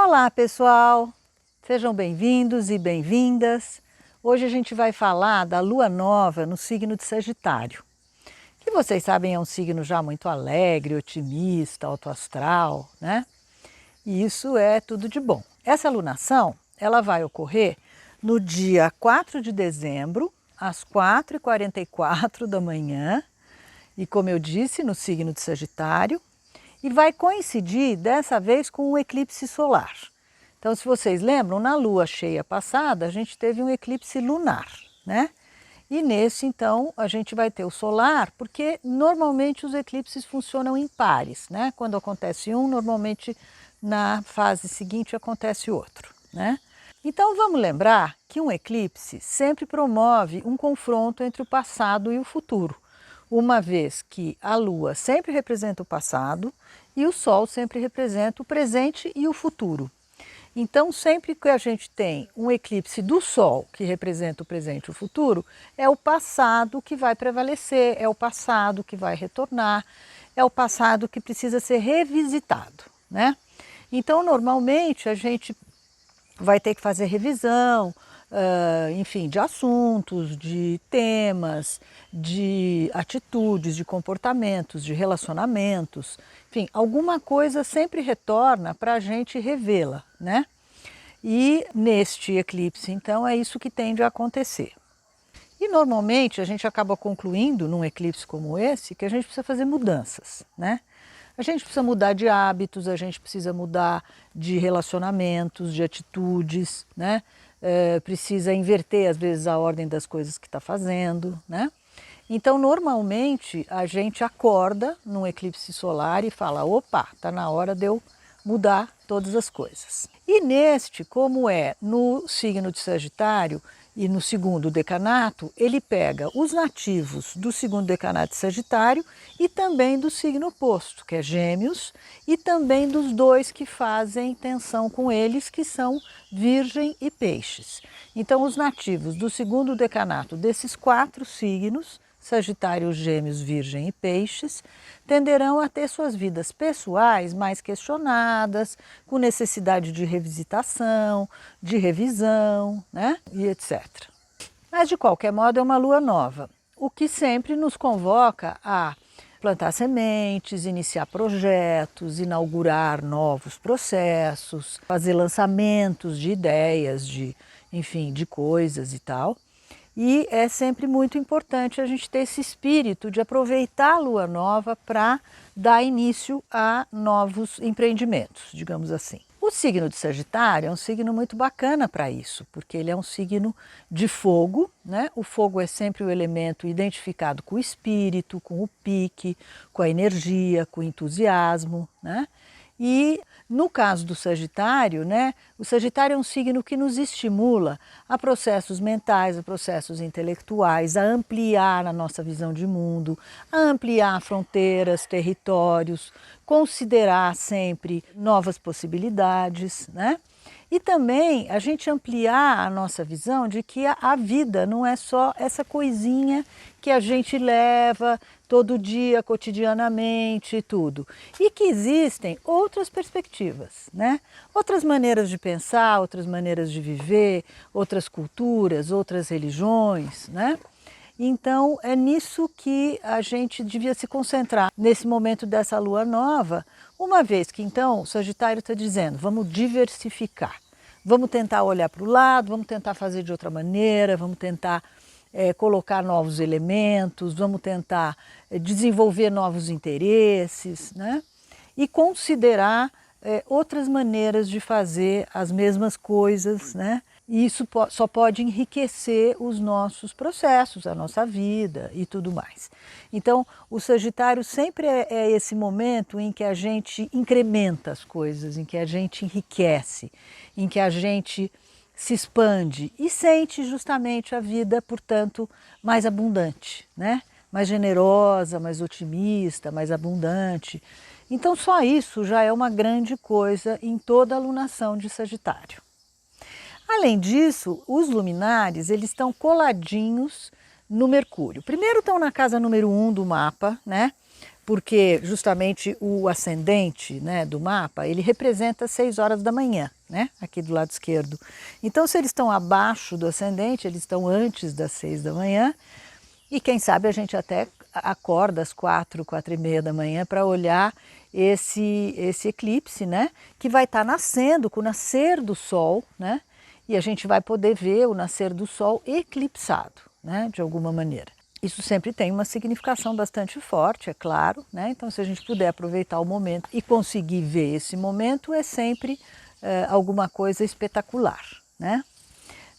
Olá pessoal, sejam bem-vindos e bem-vindas. Hoje a gente vai falar da lua nova no signo de Sagitário, que vocês sabem é um signo já muito alegre, otimista, autoastral, né? E isso é tudo de bom. Essa alunação, ela vai ocorrer no dia 4 de dezembro, às 4h44 da manhã, e como eu disse, no signo de Sagitário, e vai coincidir dessa vez com um eclipse solar. Então, se vocês lembram, na lua cheia passada, a gente teve um eclipse lunar, né? E nesse, então, a gente vai ter o solar, porque normalmente os eclipses funcionam em pares, né? Quando acontece um, normalmente na fase seguinte acontece outro, né? Então, vamos lembrar que um eclipse sempre promove um confronto entre o passado e o futuro, uma vez que a lua sempre representa o passado e o sol sempre representa o presente e o futuro. Então, sempre que a gente tem um eclipse do Sol, que representa o presente e o futuro, é o passado que vai prevalecer, é o passado que vai retornar, é o passado que precisa ser revisitado, né? Então, normalmente, a gente vai ter que fazer revisão, enfim, de assuntos, de temas, de atitudes, de comportamentos, de relacionamentos, enfim, alguma coisa sempre retorna para a gente revê-la, né? E neste eclipse, então, é isso que tende a acontecer. E normalmente a gente acaba concluindo num eclipse como esse que a gente precisa fazer mudanças, né? A gente precisa mudar de hábitos, a gente precisa mudar de relacionamentos, de atitudes, né? Precisa inverter às vezes a ordem das coisas que está fazendo, né? Então normalmente a gente acorda num eclipse solar e fala, opa, está na hora de eu mudar todas as coisas. E neste, como é no signo de Sagitário e no segundo decanato, ele pega os nativos do segundo decanato de Sagitário e também do signo oposto, que é Gêmeos, e também dos dois que fazem tensão com eles, que são Virgem e Peixes. Então, os nativos do segundo decanato desses 4 signos, Sagitário, Gêmeos, Virgem e Peixes, tenderão a ter suas vidas pessoais mais questionadas, com necessidade de revisitação, de revisão, né? E etc. Mas, de qualquer modo, é uma lua nova, o que sempre nos convoca a plantar sementes, iniciar projetos, inaugurar novos processos, fazer lançamentos de ideias, enfim, de coisas e tal. E é sempre muito importante a gente ter esse espírito de aproveitar a lua nova para dar início a novos empreendimentos, digamos assim. O signo de Sagitário é um signo muito bacana para isso, porque ele é um signo de fogo, né? O fogo é sempre o elemento identificado com o espírito, com o pique, com a energia, com o entusiasmo, né? E no caso do Sagitário, né, o Sagitário é um signo que nos estimula a processos mentais, a processos intelectuais, a ampliar a nossa visão de mundo, a ampliar fronteiras, territórios, considerar sempre novas possibilidades, né? E também a gente ampliar a nossa visão de que a vida não é só essa coisinha que a gente leva todo dia, cotidianamente e tudo. E que existem outras perspectivas, né? Outras maneiras de pensar, outras maneiras de viver, outras culturas, outras religiões, né? Então é nisso que a gente devia se concentrar nesse momento dessa lua nova, uma vez que então o Sagitário está dizendo, vamos diversificar, vamos tentar olhar para o lado, vamos tentar fazer de outra maneira, vamos tentar colocar novos elementos, vamos tentar desenvolver novos interesses, né? E considerar outras maneiras de fazer as mesmas coisas, né? E isso só pode enriquecer os nossos processos, a nossa vida e tudo mais. Então, o Sagitário sempre é esse momento em que a gente incrementa as coisas, em que a gente enriquece, em que a gente se expande e sente justamente a vida, portanto, mais abundante, né? Mais generosa, mais otimista, mais abundante. Então, só isso já é uma grande coisa em toda a alunação de Sagitário. Além disso, os luminares eles estão coladinhos no Mercúrio. Primeiro estão na casa número 1 do mapa, né? porque justamente o ascendente, né, do mapa, ele representa 6 horas da manhã, né, aqui do lado esquerdo. Então, se eles estão abaixo do ascendente, eles estão antes das 6 da manhã, e quem sabe a gente até acorda às 4, 4h30 da manhã para olhar esse eclipse, né, que vai estar nascendo com o nascer do Sol, né, e a gente vai poder ver o nascer do Sol eclipsado, né, de alguma maneira. Isso sempre tem uma significação bastante forte, é claro, né? Então, se a gente puder aproveitar o momento e conseguir ver esse momento, é sempre alguma coisa espetacular, né?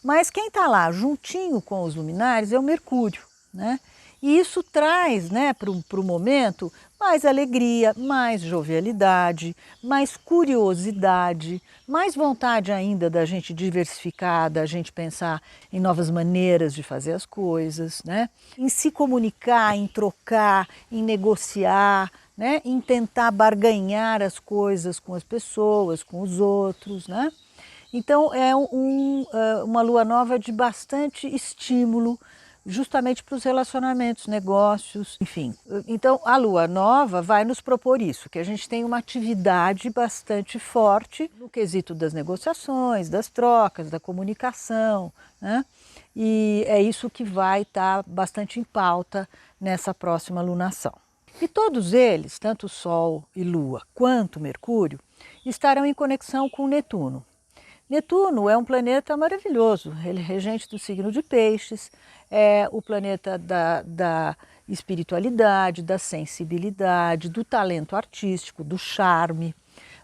Mas quem está lá juntinho com os luminares é o Mercúrio, né? E isso traz, né, para o momento mais alegria, mais jovialidade, mais curiosidade, mais vontade ainda da gente diversificar, da gente pensar em novas maneiras de fazer as coisas, né? Em se comunicar, em trocar, em negociar, né? Em tentar barganhar as coisas com as pessoas, com os outros, né? Então é uma lua nova de bastante estímulo, justamente para os relacionamentos, negócios, enfim. Então a lua nova vai nos propor isso, que a gente tem uma atividade bastante forte no quesito das negociações, das trocas, da comunicação, né? E é isso que vai estar bastante em pauta nessa próxima lunação. E todos eles, tanto Sol e Lua quanto Mercúrio, estarão em conexão com Netuno. Netuno é um planeta maravilhoso, ele é regente do signo de Peixes, é o planeta da espiritualidade, da sensibilidade, do talento artístico, do charme.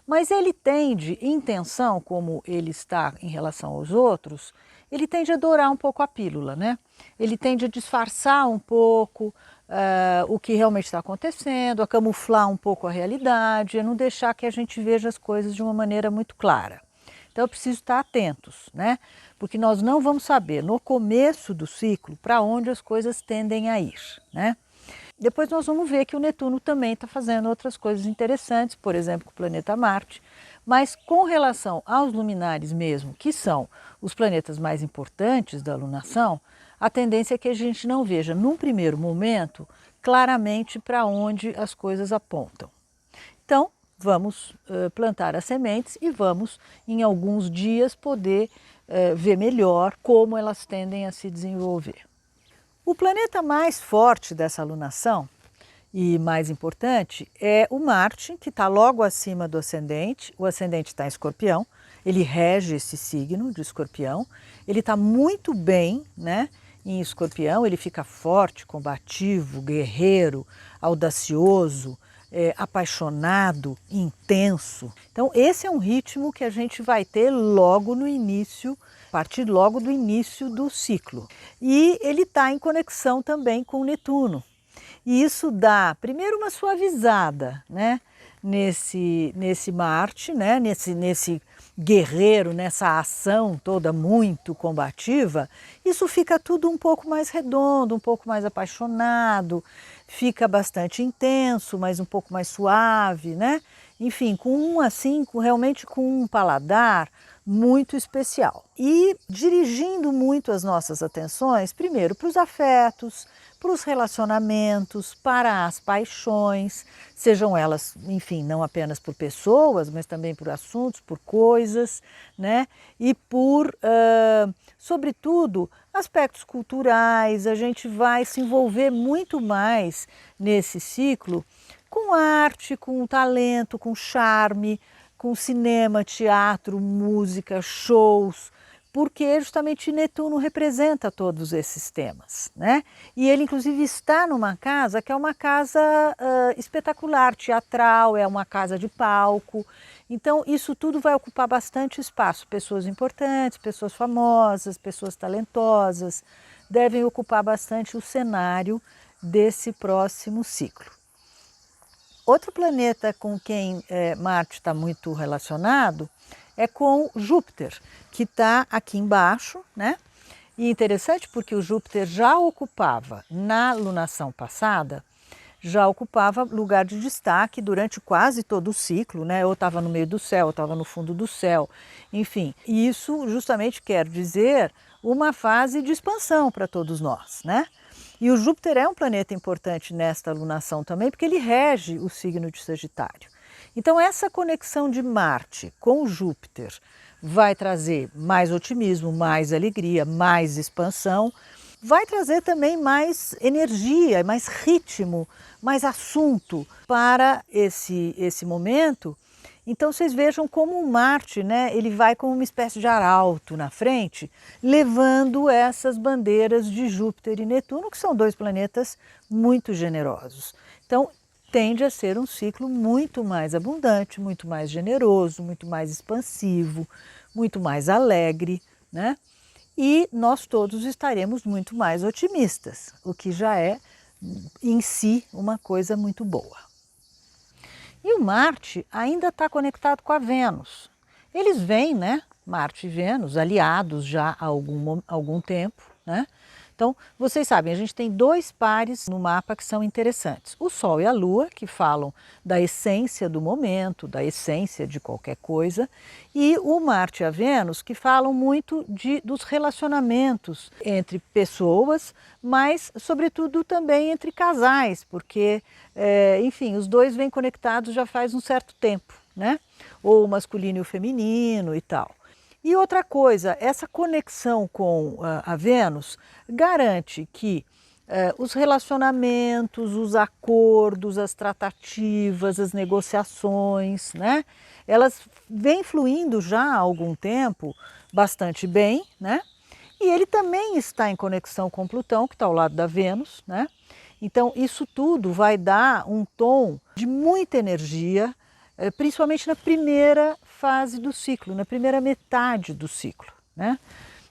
Mas ele tende, em tensão, como ele está em relação aos outros, ele tende a dourar um pouco a pílula, né? Ele tende a disfarçar um pouco o que realmente está acontecendo, a camuflar um pouco a realidade, a não deixar que a gente veja as coisas de uma maneira muito clara. Então, eu preciso estar atentos, né? Porque nós não vamos saber no começo do ciclo para onde as coisas tendem a ir, né? Depois nós vamos ver que o Netuno também está fazendo outras coisas interessantes, por exemplo, com o planeta Marte, mas com relação aos luminares mesmo, que são os planetas mais importantes da alunação, a tendência é que a gente não veja, num primeiro momento, claramente para onde as coisas apontam. Então, vamos plantar as sementes e vamos, em alguns dias, poder ver melhor como elas tendem a se desenvolver. O planeta mais forte dessa alunação e mais importante é o Marte, que está logo acima do ascendente. O ascendente está em Escorpião, ele rege esse signo de Escorpião. Ele está muito bem, né, em Escorpião, ele fica forte, combativo, guerreiro, audacioso, apaixonado, intenso. Então esse é um ritmo que a gente vai ter logo no início, a partir logo do início do ciclo. E ele está em conexão também com Netuno. E isso dá, primeiro, uma suavizada, né, nesse Marte, né, nesse guerreiro, nessa ação toda muito combativa. Isso fica tudo um pouco mais redondo, um pouco mais apaixonado, fica bastante intenso, mas um pouco mais suave, né? Enfim, realmente com um paladar muito especial. E dirigindo muito as nossas atenções, primeiro para os afetos, para os relacionamentos, para as paixões, sejam elas, enfim, não apenas por pessoas, mas também por assuntos, por coisas, né? E por, sobretudo, aspectos culturais. A gente vai se envolver muito mais nesse ciclo com arte, com talento, com charme, com cinema, teatro, música, shows, porque justamente Netuno representa todos esses temas, né? E ele inclusive está numa casa que é uma casa espetacular, teatral, é uma casa de palco. Então isso tudo vai ocupar bastante espaço. Pessoas importantes, pessoas famosas, pessoas talentosas devem ocupar bastante o cenário desse próximo ciclo. Outro planeta com quem Marte está muito relacionado é com Júpiter, que está aqui embaixo, né? E interessante porque o Júpiter já ocupava, na lunação passada, já ocupava lugar de destaque durante quase todo o ciclo, né? Ou estava no meio do céu, ou estava no fundo do céu, enfim. E isso justamente quer dizer uma fase de expansão para todos nós, né? E o Júpiter é um planeta importante nesta alunação também, porque ele rege o signo de Sagitário. Então, essa conexão de Marte com Júpiter vai trazer mais otimismo, mais alegria, mais expansão, vai trazer também mais energia, mais ritmo, mais assunto para esse momento. Então vocês vejam como o Marte, né, ele vai como uma espécie de arauto na frente, levando essas bandeiras de Júpiter e Netuno, que são dois planetas muito generosos. Então tende a ser um ciclo muito mais abundante, muito mais generoso, muito mais expansivo, muito mais alegre, né? E nós todos estaremos muito mais otimistas, o que já é em si uma coisa muito boa. E o Marte ainda está conectado com a Vênus. Eles vêm, né, Marte e Vênus, aliados já há algum tempo, né? Então, vocês sabem, a gente tem dois pares no mapa que são interessantes. O Sol e a Lua, que falam da essência do momento, da essência de qualquer coisa, e o Marte e a Vênus, que falam muito dos relacionamentos entre pessoas, mas, sobretudo, também entre casais, porque, enfim, os dois vêm conectados já faz um certo tempo, né? Ou o masculino e o feminino e tal. E outra coisa, essa conexão com a Vênus garante que os relacionamentos, os acordos, as tratativas, as negociações, né, elas vêm fluindo já há algum tempo bastante bem, né? E ele também está em conexão com Plutão, que está ao lado da Vênus, né? Então isso tudo vai dar um tom de muita energia, principalmente na primeira fase do ciclo, na primeira metade do ciclo, né?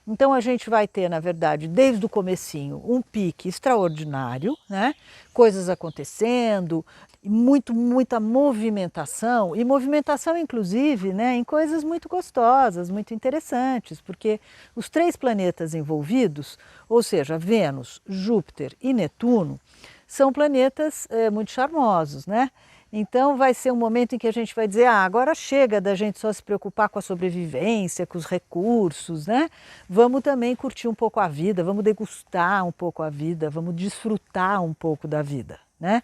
Então a gente vai ter, na verdade, desde o comecinho, um pique extraordinário, né? Coisas acontecendo, muita movimentação, e movimentação inclusive, né, em coisas muito gostosas, muito interessantes, porque os três planetas envolvidos, ou seja, Vênus, Júpiter e Netuno, são planetas muito charmosos, né? Então vai ser um momento em que a gente vai dizer, agora chega da gente só se preocupar com a sobrevivência, com os recursos, né? Vamos também curtir um pouco a vida, vamos degustar um pouco a vida, vamos desfrutar um pouco da vida, né?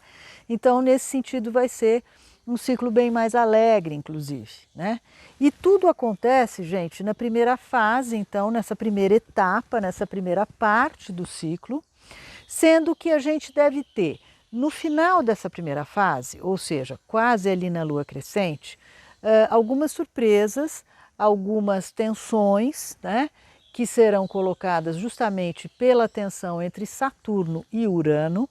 Então nesse sentido vai ser um ciclo bem mais alegre, inclusive, né? E tudo acontece, gente, na primeira fase, então nessa primeira etapa, nessa primeira parte do ciclo, sendo que a gente deve ter no final dessa primeira fase, ou seja, quase ali na lua crescente, algumas surpresas, algumas tensões, né, que serão colocadas justamente pela tensão entre Saturno e Urano.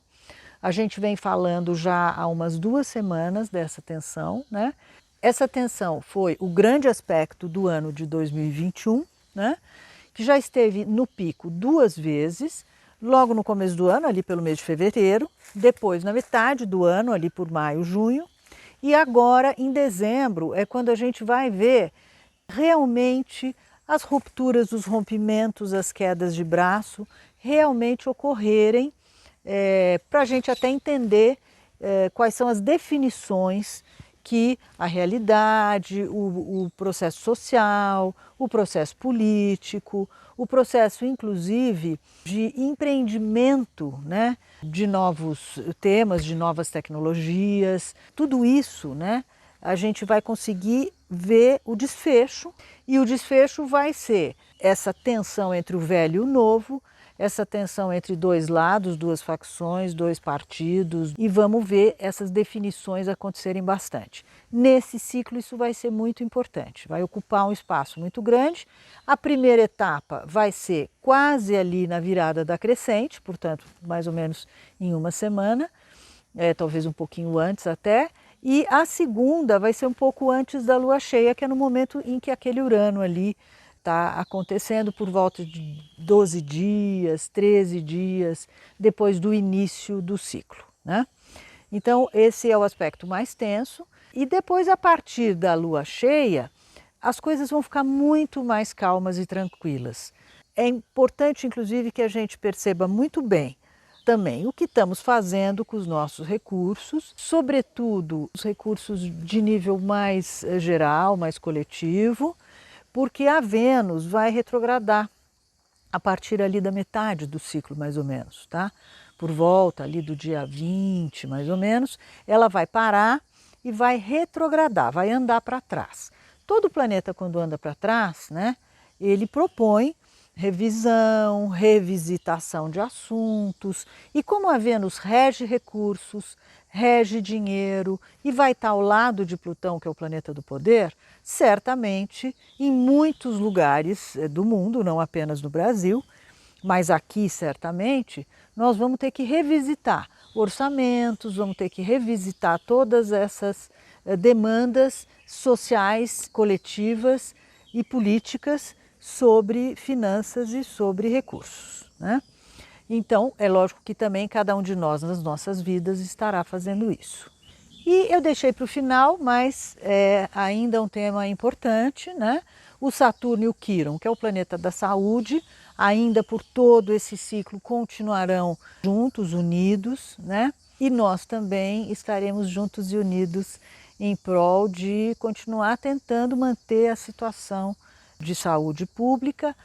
A gente vem falando já há umas 2 semanas dessa tensão, né? Essa tensão foi o grande aspecto do ano de 2021, né, que já esteve no pico 2 vezes, logo no começo do ano, ali pelo mês de fevereiro, depois na metade do ano, ali por maio, junho, e agora em dezembro é quando a gente vai ver realmente as rupturas, os rompimentos, as quedas de braço realmente ocorrerem, para a gente até entender quais são as definições que a realidade, o processo social, o processo político, o processo inclusive de empreendimento, né, de novos temas, de novas tecnologias, tudo isso, né, a gente vai conseguir ver o desfecho, e o desfecho vai ser essa tensão entre o velho e o novo, essa tensão entre dois lados, duas facções, dois partidos, e vamos ver essas definições acontecerem bastante. Nesse ciclo isso vai ser muito importante, vai ocupar um espaço muito grande. A primeira etapa vai ser quase ali na virada da crescente, portanto mais ou menos em 1 semana, talvez um pouquinho antes até, e a segunda vai ser um pouco antes da lua cheia, que é no momento em que aquele Urano ali está acontecendo, por volta de 12 dias, 13 dias depois do início do ciclo, né? Então esse é o aspecto mais tenso, e depois, a partir da lua cheia, as coisas vão ficar muito mais calmas e tranquilas. É importante inclusive que a gente perceba muito bem também o que estamos fazendo com os nossos recursos, sobretudo os recursos de nível mais geral, mais coletivo, porque a Vênus vai retrogradar a partir ali da metade do ciclo, mais ou menos, tá? por volta ali do dia 20, mais ou menos, ela vai parar e vai retrogradar, vai andar para trás. Todo planeta, quando anda para trás, né, ele propõe revisão, revisitação de assuntos, e como a Vênus rege recursos, rege dinheiro e vai estar ao lado de Plutão, que é o planeta do poder, certamente em muitos lugares do mundo, não apenas no Brasil, mas aqui certamente, nós vamos ter que revisitar orçamentos, vamos ter que revisitar todas essas demandas sociais, coletivas e políticas sobre finanças e sobre recursos, né? Então, é lógico que também cada um de nós nas nossas vidas estará fazendo isso. E eu deixei para o final, mas ainda um tema importante, né? O Saturno e o Quirón, que é o planeta da saúde, ainda por todo esse ciclo continuarão juntos, unidos, né? E nós também estaremos juntos e unidos em prol de continuar tentando manter a situação de saúde pública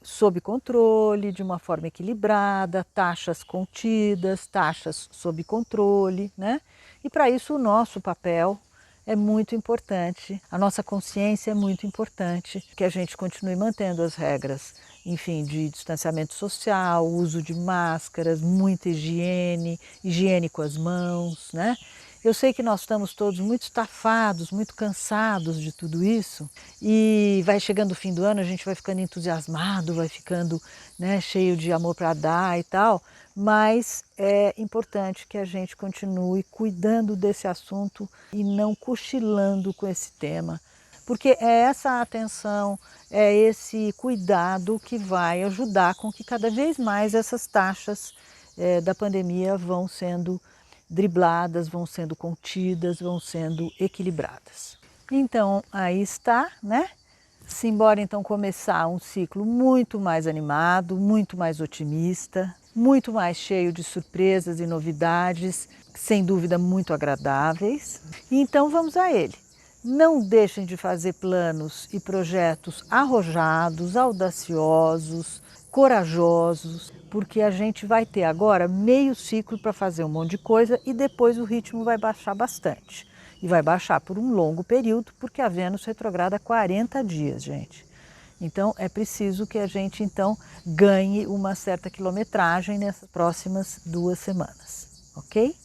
sob controle, de uma forma equilibrada, taxas contidas, taxas sob controle, né? E para isso o nosso papel é muito importante, a nossa consciência é muito importante, que a gente continue mantendo as regras, enfim, de distanciamento social, uso de máscaras, muita higiene, higiene com as mãos, né? Eu sei que nós estamos todos muito estafados, muito cansados de tudo isso e vai chegando o fim do ano, a gente vai ficando entusiasmado, vai ficando, né, cheio de amor para dar e tal, mas é importante que a gente continue cuidando desse assunto e não cochilando com esse tema, porque é essa atenção, é esse cuidado que vai ajudar com que cada vez mais essas taxas da pandemia vão sendo dribladas, vão sendo contidas, vão sendo equilibradas. Então, aí está, né? Simbora então começar um ciclo muito mais animado, muito mais otimista, muito mais cheio de surpresas e novidades, sem dúvida muito agradáveis. E então vamos a ele. Não deixem de fazer planos e projetos arrojados, audaciosos, corajosos, porque a gente vai ter agora meio ciclo para fazer um monte de coisa e depois o ritmo vai baixar bastante. E vai baixar por um longo período, porque a Vênus retrograda 40 dias, gente. Então é preciso que a gente então ganhe uma certa quilometragem nessas próximas 2 semanas, ok?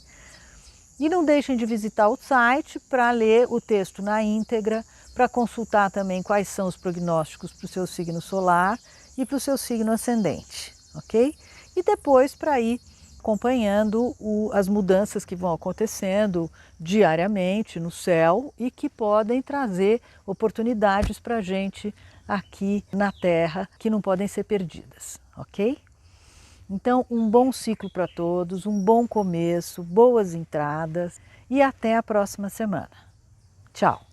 E não deixem de visitar o site para ler o texto na íntegra, para consultar também quais são os prognósticos para o seu signo solar e para o seu signo ascendente, ok? E depois para ir acompanhando as mudanças que vão acontecendo diariamente no céu e que podem trazer oportunidades para a gente aqui na Terra que não podem ser perdidas, ok? Então, um bom ciclo para todos, um bom começo, boas entradas e até a próxima semana. Tchau!